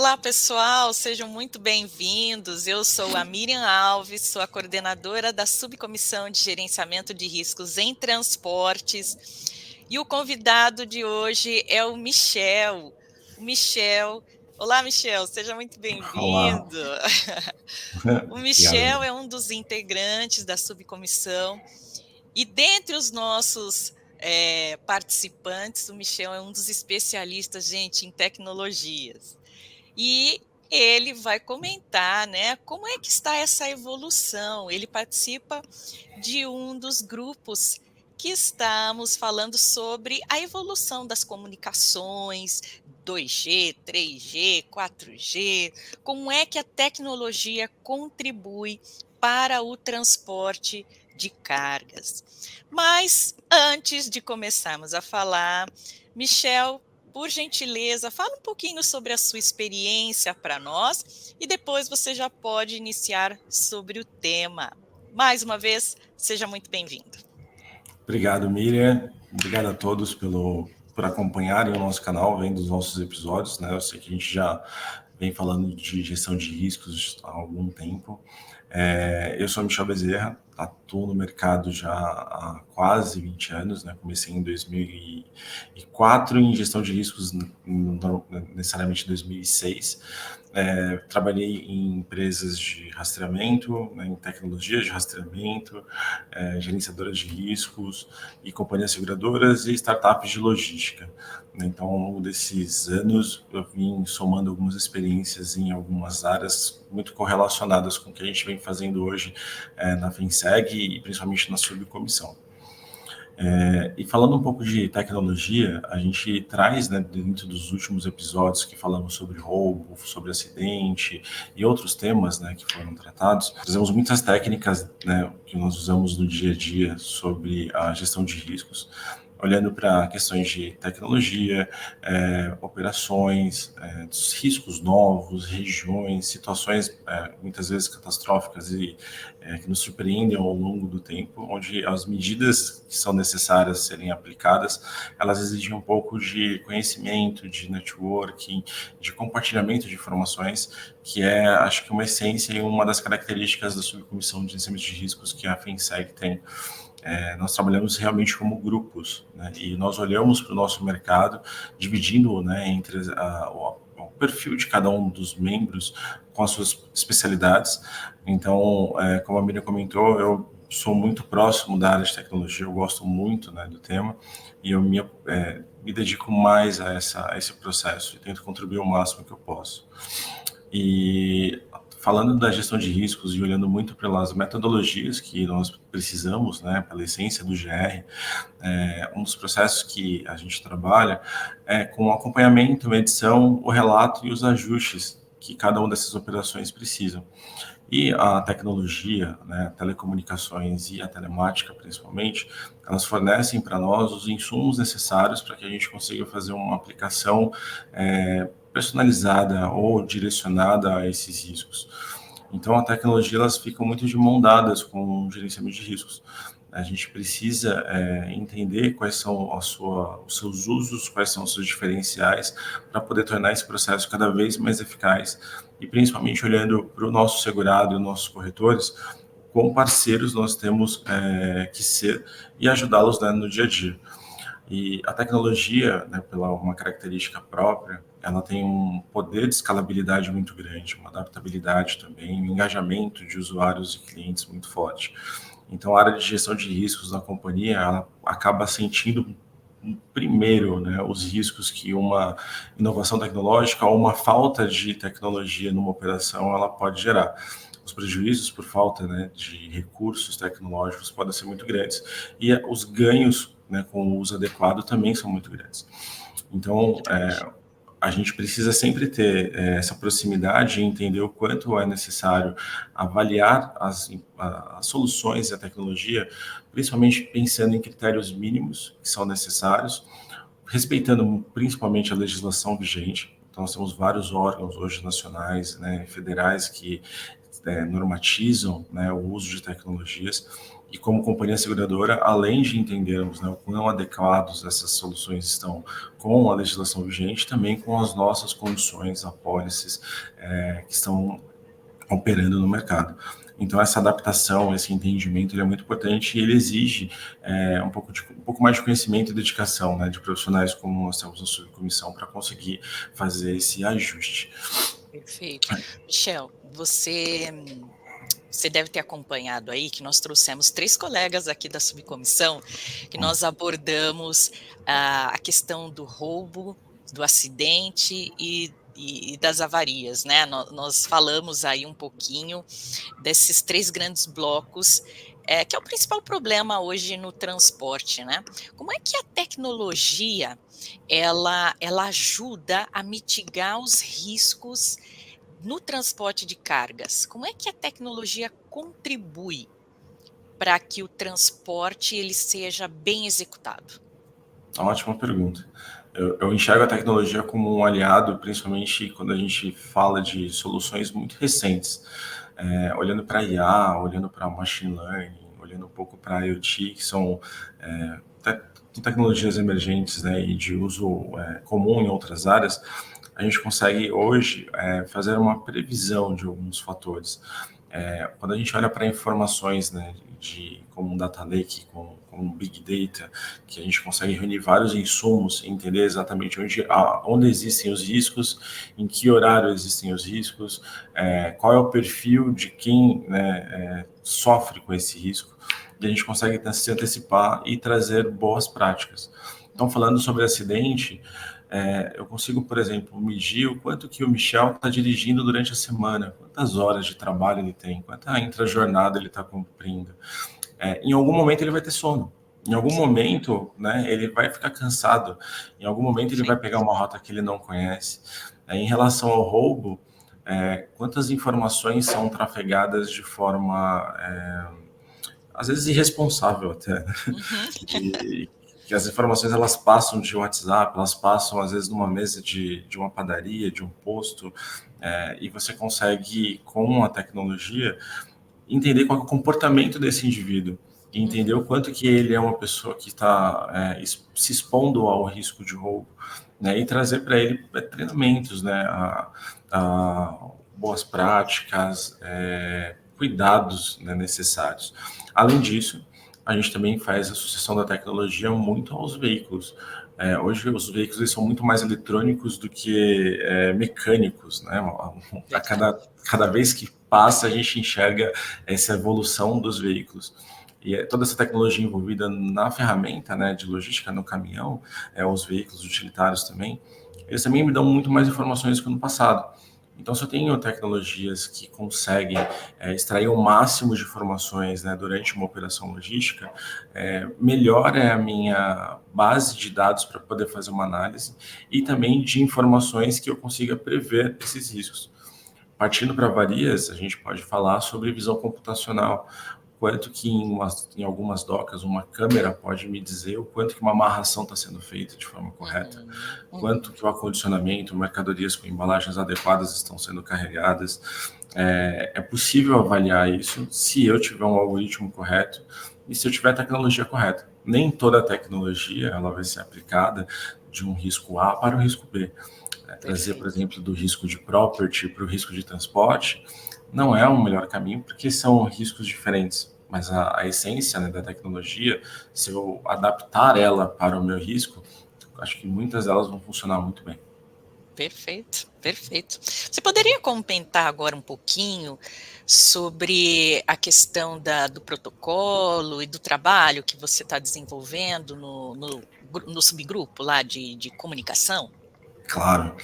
Olá, pessoal, sejam muito bem-vindos. Eu sou a Miriam Alves, sou a coordenadora da Subcomissão de Gerenciamento de Riscos em Transportes. E o convidado de hoje é o Michel. O Michel. Olá, Michel, seja muito Olá. bem-vindo. O Obrigado. Michel é um dos integrantes da subcomissão e dentre os nossos participantes, o Michel é um dos especialistas, gente, em tecnologias. E ele vai comentar, né, como é que está essa evolução. Ele participa de um dos grupos que estamos falando sobre a evolução das comunicações, 2G, 3G, 4G, como é que a tecnologia contribui para o transporte de cargas. Mas antes de começarmos a falar, Michel, por gentileza, fala um pouquinho sobre a sua experiência para nós e depois você já pode iniciar sobre o tema. Mais uma vez, seja muito bem-vindo. Obrigado, Miriam. Obrigado a todos por acompanharem o nosso canal, vendo os nossos episódios, né? Eu sei que a gente já vem falando de gestão de riscos há algum tempo. Eu sou Michel Bezerra, atuo no mercado já há quase 20 anos, né? Comecei em 2004 em gestão de riscos, necessariamente em 2006. Trabalhei em empresas de rastreamento, né, em tecnologias de rastreamento, gerenciadoras de riscos e companhias seguradoras e startups de logística. Então, ao longo desses anos, eu vim somando algumas experiências em algumas áreas muito correlacionadas com o que a gente vem fazendo hoje na FinSeg e principalmente na subcomissão. E falando um pouco de tecnologia, a gente traz, né, dentro dos últimos episódios que falamos sobre roubo, sobre acidente e outros temas, né, que foram tratados, trazemos muitas técnicas, né, que nós usamos no dia a dia sobre a gestão de riscos, olhando para questões de tecnologia, operações, riscos novos, regiões, situações muitas vezes catastróficas e que nos surpreendem ao longo do tempo, onde as medidas que são necessárias serem aplicadas, elas exigem um pouco de conhecimento, de networking, de compartilhamento de informações, que é, acho que, uma essência e uma das características da subcomissão de gerenciamento de riscos que a FinSeg tem. Nós trabalhamos realmente como grupos, né? E nós olhamos para o nosso mercado, dividindo, né, entre o perfil de cada um dos membros com as suas especialidades. Então, como a Miriam comentou, eu sou muito próximo da área de tecnologia, eu gosto muito, né, do tema, e eu me dedico mais a esse processo e tento contribuir o máximo que eu posso. E falando da gestão de riscos e olhando muito pelas metodologias que nós precisamos, né, pela essência do GR, um dos processos que a gente trabalha é com o acompanhamento, medição, o relato e os ajustes que cada uma dessas operações precisam. E a tecnologia, né, telecomunicações e a telemática, principalmente, elas fornecem para nós os insumos necessários para que a gente consiga fazer uma aplicação personalizada ou direcionada a esses riscos. Então, a tecnologia, elas ficam muito de mão dadas com o gerenciamento de riscos. A gente precisa entender quais são os seus usos, quais são os seus diferenciais, para poder tornar esse processo cada vez mais eficaz e principalmente olhando para o nosso segurado e os nossos corretores, como parceiros nós temos que ser e ajudá-los, né, no dia a dia. E a tecnologia, né, pela uma característica própria, ela tem um poder de escalabilidade muito grande, uma adaptabilidade também, um engajamento de usuários e clientes muito forte. Então, a área de gestão de riscos da companhia, ela acaba sentindo primeiro, né, os riscos que uma inovação tecnológica ou uma falta de tecnologia numa operação ela pode gerar. Os prejuízos por falta, né, de recursos tecnológicos podem ser muito grandes e os ganhos, né, com o uso adequado também são muito grandes. Então, a gente precisa sempre ter essa proximidade e entender o quanto é necessário avaliar as soluções e a tecnologia, principalmente pensando em critérios mínimos que são necessários, respeitando principalmente a legislação vigente. Então, nós temos vários órgãos hoje nacionais, né, federais, que normatizam, né, o uso de tecnologias. E como companhia seguradora, além de entendermos, né, o quão adequados essas soluções estão com a legislação vigente, também com as nossas condições, apólices que estão operando no mercado. Então, essa adaptação, esse entendimento, ele é muito importante e ele exige um pouco mais de conhecimento e dedicação, né, de profissionais como nós temos na subcomissão para conseguir fazer esse ajuste. Perfeito. Michel, você deve ter acompanhado aí que nós trouxemos 3 colegas aqui da subcomissão, que nós abordamos a questão do roubo, do acidente e das avarias, né? Nós falamos aí um pouquinho desses 3 grandes blocos, que é o principal problema hoje no transporte, né? Como é que a tecnologia, ela ajuda a mitigar os riscos no transporte de cargas? Como é que a tecnologia contribui para que o transporte ele seja bem executado? Ótima pergunta. Eu enxergo a tecnologia como um aliado, principalmente quando a gente fala de soluções muito recentes. Olhando para IA, olhando para machine learning, olhando um pouco para IoT, que são tecnologias emergentes, né, e de uso comum em outras áreas, a gente consegue hoje fazer uma previsão de alguns fatores. Quando a gente olha para informações, né, como um data lake, como um big data, que a gente consegue reunir vários insumos, entender exatamente onde existem os riscos, em que horário existem os riscos, qual é o perfil de quem, né, sofre com esse risco, e a gente consegue se antecipar e trazer boas práticas. Então, falando sobre acidente, eu consigo, por exemplo, medir o quanto que o Michel está dirigindo durante a semana, quantas horas de trabalho ele tem, quanta intra-jornada ele está cumprindo. Em algum momento ele vai ter sono, em algum momento, né, ele vai ficar cansado, em algum momento ele vai pegar uma rota que ele não conhece. Em relação ao roubo, quantas informações são trafegadas de forma, às vezes irresponsável até, né? Que as informações elas passam de WhatsApp, elas passam às vezes numa mesa de uma padaria, de um posto, e você consegue, com a tecnologia, entender qual é o comportamento desse indivíduo, e entender o quanto que ele é uma pessoa que está se expondo ao risco de roubo, né, e trazer para ele treinamentos, né, a boas práticas, cuidados, né, necessários. Além disso, a gente também faz a associação da tecnologia muito aos veículos. Hoje os veículos eles são muito mais eletrônicos do que mecânicos, né? Cada vez que passa a gente enxerga essa evolução dos veículos. E toda essa tecnologia envolvida na ferramenta, né, de logística, no caminhão, os veículos utilitários também, eles também me dão muito mais informações que no passado. Então, se eu tenho tecnologias que conseguem extrair o máximo de informações, né, durante uma operação logística, melhor é a minha base de dados para poder fazer uma análise e também de informações que eu consiga prever esses riscos. Partindo para avarias, a gente pode falar sobre visão computacional. Quanto que em algumas docas uma câmera pode me dizer o quanto que uma amarração está sendo feita de forma correta, quanto que o acondicionamento, mercadorias com embalagens adequadas estão sendo carregadas. É possível avaliar isso se eu tiver um algoritmo correto e se eu tiver a tecnologia correta. Nem toda a tecnologia ela vai ser aplicada de um risco A para o risco B. Trazer, por exemplo, do risco de property para o risco de transporte não é o melhor caminho, porque são riscos diferentes, mas a essência, né, da tecnologia, se eu adaptar ela para o meu risco, acho que muitas delas vão funcionar muito bem. Perfeito, perfeito. Você poderia comentar agora um pouquinho sobre a questão do protocolo e do trabalho que você está desenvolvendo no subgrupo lá de comunicação? Claro.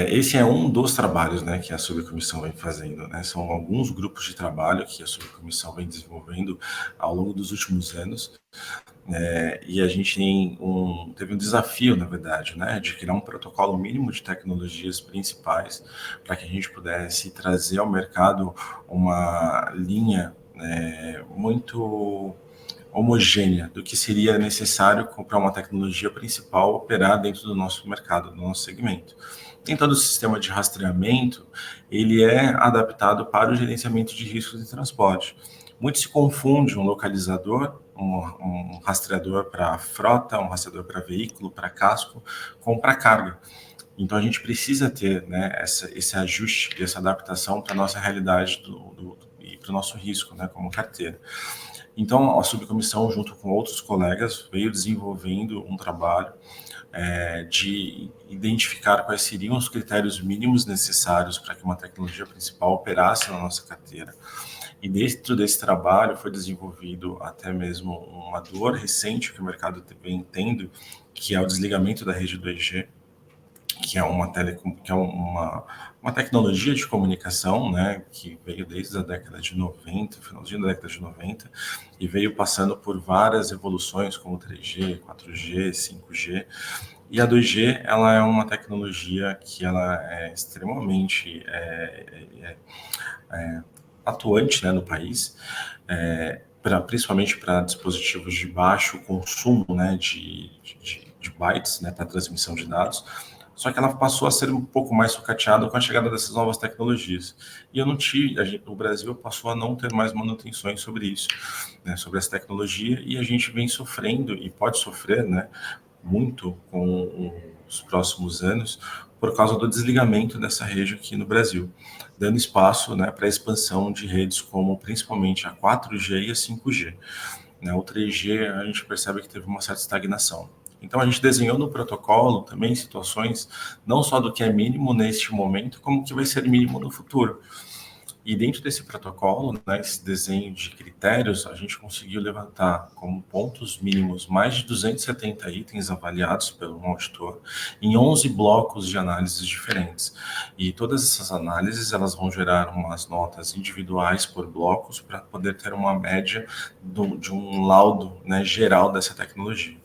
Esse é um dos trabalhos, né, que a subcomissão vem fazendo, né? São alguns grupos de trabalho que a subcomissão vem desenvolvendo ao longo dos últimos anos. E a gente teve um desafio, na verdade, né, de criar um protocolo mínimo de tecnologias principais para que a gente pudesse trazer ao mercado uma linha muito homogênea do que seria necessário para uma tecnologia principal operar dentro do nosso mercado, do nosso segmento. Tem todo o sistema de rastreamento, ele é adaptado para o gerenciamento de riscos de transporte. muito se confunde um localizador, um rastreador para frota, um rastreador para veículo, para casco, com para carga. Então, a gente precisa ter, né, esse ajuste, essa adaptação para a nossa realidade e para o nosso risco, né, como carteira. Então, a subcomissão, junto com outros colegas, veio desenvolvendo um trabalho de identificar quais seriam os critérios mínimos necessários para que uma tecnologia principal operasse na nossa carteira. E dentro desse trabalho foi desenvolvido até mesmo uma dor recente que o mercado vem tendo, que é o desligamento da rede 2G, que é uma tecnologia de comunicação, né, que veio desde a década de 90, finalzinho da década de 90, e veio passando por várias evoluções, como 3G, 4G, 5G, e a 2G, ela é uma tecnologia que ela é extremamente atuante, né, no país, principalmente para dispositivos de baixo consumo, né, de bytes, né, para transmissão de dados. Só que ela passou a ser um pouco mais sucateada com a chegada dessas novas tecnologias. E o Brasil passou a não ter mais manutenções sobre isso, né, sobre essa tecnologia, e a gente vem sofrendo, e pode sofrer, né, muito com os próximos anos, por causa do desligamento dessa rede aqui no Brasil, dando espaço, né, para a expansão de redes como principalmente a 4G e a 5G. Né, o 3G a gente percebe que teve uma certa estagnação. Então a gente desenhou no protocolo também situações não só do que é mínimo neste momento, como que vai ser mínimo no futuro. E dentro desse protocolo, né, esse desenho de critérios, a gente conseguiu levantar como pontos mínimos mais de 270 itens avaliados pelo auditor em 11 blocos de análises diferentes. E todas essas análises elas vão gerar umas notas individuais por blocos para poder ter uma média de um laudo, né, geral dessa tecnologia.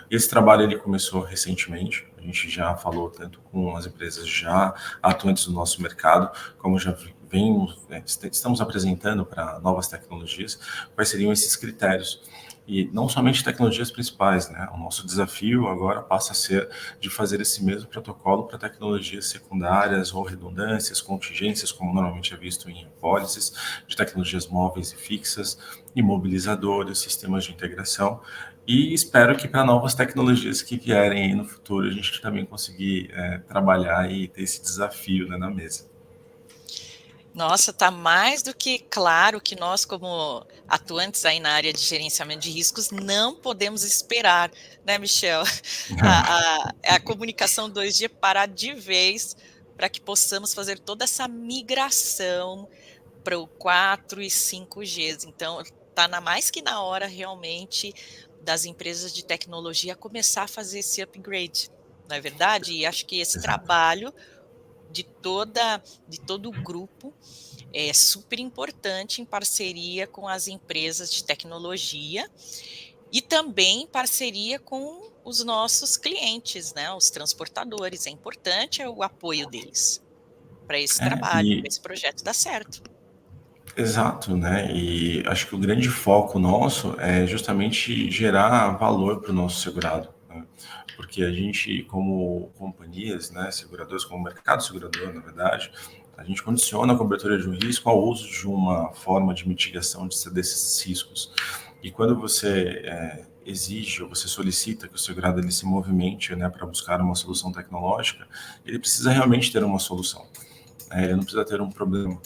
Esse trabalho ele começou recentemente, a gente já falou tanto com as empresas já atuantes no nosso mercado, como já estamos apresentando para novas tecnologias, quais seriam esses critérios. E não somente tecnologias principais, né? O nosso desafio agora passa a ser de fazer esse mesmo protocolo para tecnologias secundárias ou redundâncias, contingências, como normalmente é visto em apólices, de tecnologias móveis e fixas, imobilizadores, sistemas de integração, e espero que para novas tecnologias que vierem aí no futuro a gente também conseguir trabalhar e ter esse desafio, né, na mesa. Nossa, está mais do que claro que nós, como atuantes aí na área de gerenciamento de riscos, não podemos esperar, né, Michel, a comunicação 2G parar de vez para que possamos fazer toda essa migração para o 4 e 5G. Então, está mais que na hora realmente das empresas de tecnologia começar a fazer esse upgrade, não é verdade? E acho que esse Exato. trabalho de todo o grupo é super importante em parceria com as empresas de tecnologia e também em parceria com os nossos clientes, né, os transportadores. É importante o apoio deles para esse trabalho, para esse projeto dar certo. Exato, né? E acho que o grande foco nosso é justamente gerar valor para o nosso segurado, né? Porque a gente, como companhias, né, seguradoras, como mercado segurador, na verdade, a gente condiciona a cobertura de um risco ao uso de uma forma de mitigação desses riscos. E quando você exige ou você solicita que o segurado ele se movimente, né, para buscar uma solução tecnológica, ele precisa realmente ter uma solução, né? Ele não precisa ter um problema.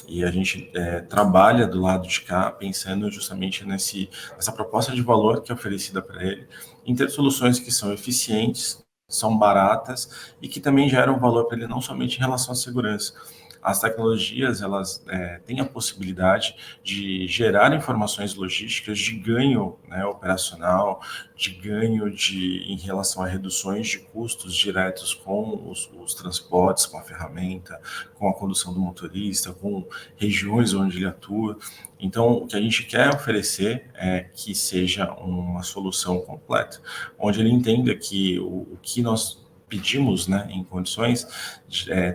E a gente trabalha do lado de cá pensando justamente nessa proposta de valor que é oferecida para ele, em ter soluções que são eficientes, são baratas e que também geram valor para ele não somente em relação à segurança. As tecnologias elas têm a possibilidade de gerar informações logísticas de ganho, né, operacional, de ganho em relação a reduções de custos diretos com os transportes, com a ferramenta, com a condução do motorista, com regiões onde ele atua. Então, o que a gente quer oferecer é que seja uma solução completa, onde ele entenda que o que nós pedimos, né, em condições,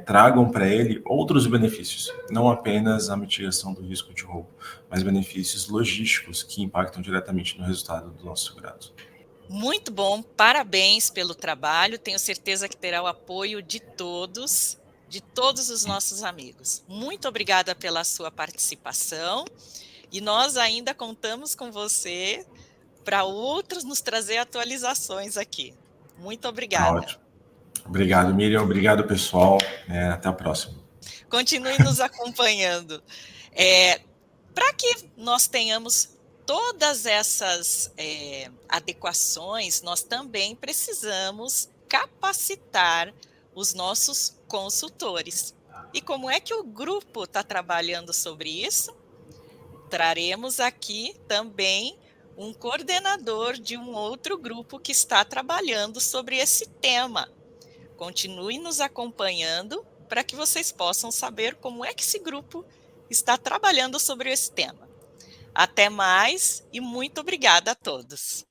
tragam para ele outros benefícios, não apenas a mitigação do risco de roubo, mas benefícios logísticos que impactam diretamente no resultado do nosso segurado. Muito bom, parabéns pelo trabalho, tenho certeza que terá o apoio de todos os nossos amigos. Muito obrigada pela sua participação E nós ainda contamos com você para outros nos trazer atualizações aqui. Muito Tá obrigada. ótimo. Obrigado, Miriam. Obrigado, pessoal. Até a próxima. Continue nos acompanhando. Para que nós tenhamos todas essas adequações, nós também precisamos capacitar os nossos consultores. E como é que o grupo está trabalhando sobre isso? Traremos aqui também um coordenador de um outro grupo que está trabalhando sobre esse tema. Continue nos acompanhando para que vocês possam saber como é que esse grupo está trabalhando sobre esse tema. Até mais e muito obrigada a todos.